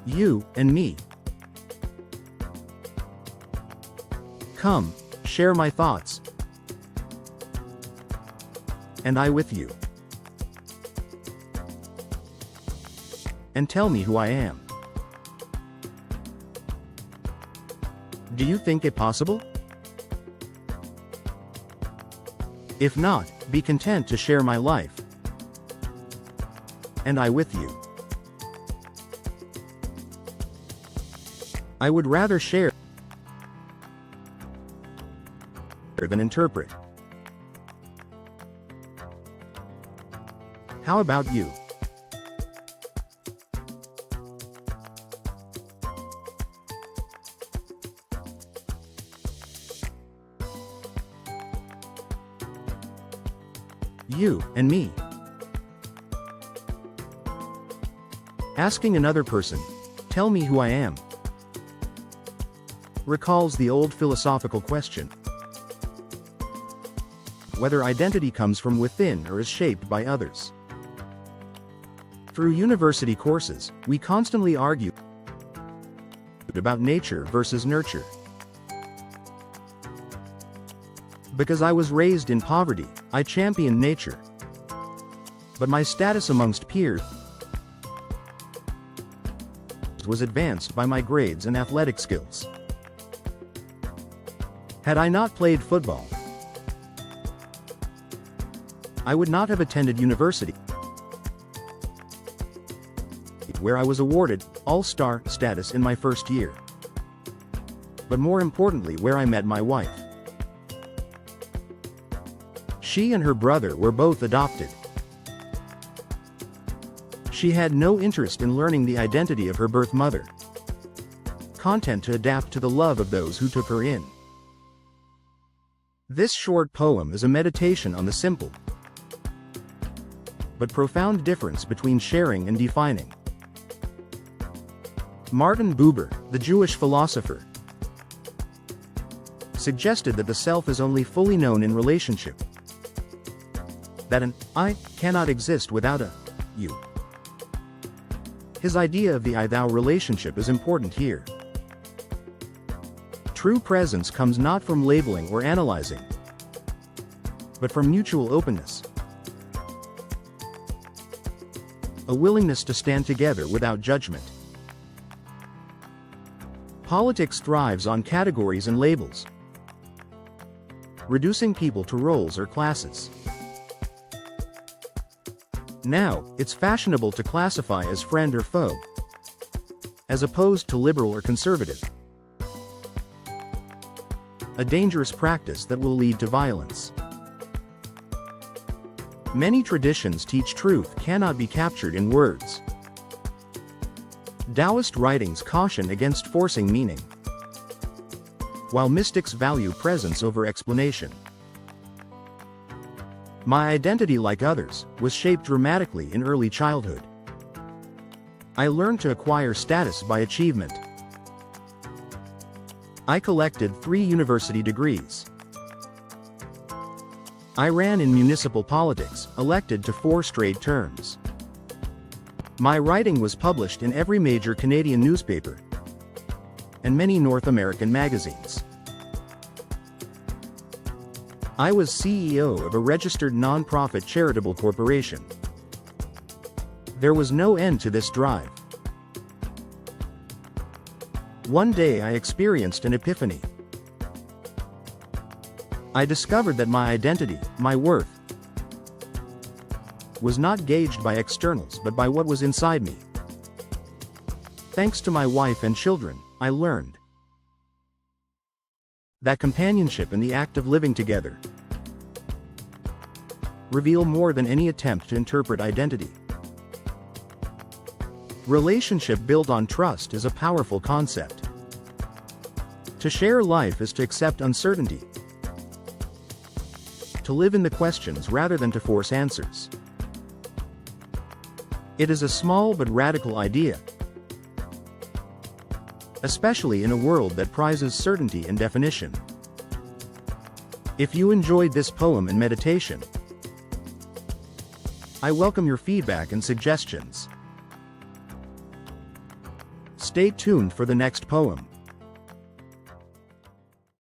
You and me. Come, share my thoughts. And I with you. And tell me who I am. Do you think it possible? If not, be content to share my life. And I with you. I would rather share than interpret. How about you? You and me. Asking another person, tell me who I am, recalls the old philosophical question. Whether identity comes from within or is shaped by others. Through university courses, we constantly argue about nature versus nurture. Because I was raised in poverty, I championed nature. But my status amongst peers was advanced by my grades and athletic skills. Had I not played football, I would not have attended university, where I was awarded all-star status in my first year. But more importantly, where I met my wife. She and her brother were both adopted. She had no interest in learning the identity of her birth mother, content to adapt to the love of those who took her in. This short poem is a meditation on the simple but profound difference between sharing and defining. Martin Buber, the Jewish philosopher, suggested that the self is only fully known in relationship, that an I cannot exist without a you. His idea of the I-thou relationship is important here. True presence comes not from labeling or analyzing, but from mutual openness. A willingness to stand together without judgment. Politics thrives on categories and labels, reducing people to roles or classes. Now, it's fashionable to classify as friend or foe, as opposed to liberal or conservative. A dangerous practice that will lead to violence. Many traditions teach truth cannot be captured in words. Taoist writings caution against forcing meaning, while mystics value presence over explanation. My identity, like others, was shaped dramatically in early childhood. I learned to acquire status by achievement. I collected 3 university degrees. I ran in municipal politics, elected to 4 straight terms. My writing was published in every major Canadian newspaper and many North American magazines. I was CEO of a registered non-profit charitable corporation. There was no end to this drive. One day I experienced an epiphany. I discovered that my identity, my worth, was not gauged by externals but by what was inside me. Thanks to my wife and children, I learned that companionship and the act of living together reveal more than any attempt to interpret identity. Relationship built on trust is a powerful concept. To share life is to accept uncertainty, to live in the questions rather than to force answers. It is a small but radical idea, especially in a world that prizes certainty and definition. If you enjoyed this poem and meditation, I welcome your feedback and suggestions. Stay tuned for the next poem.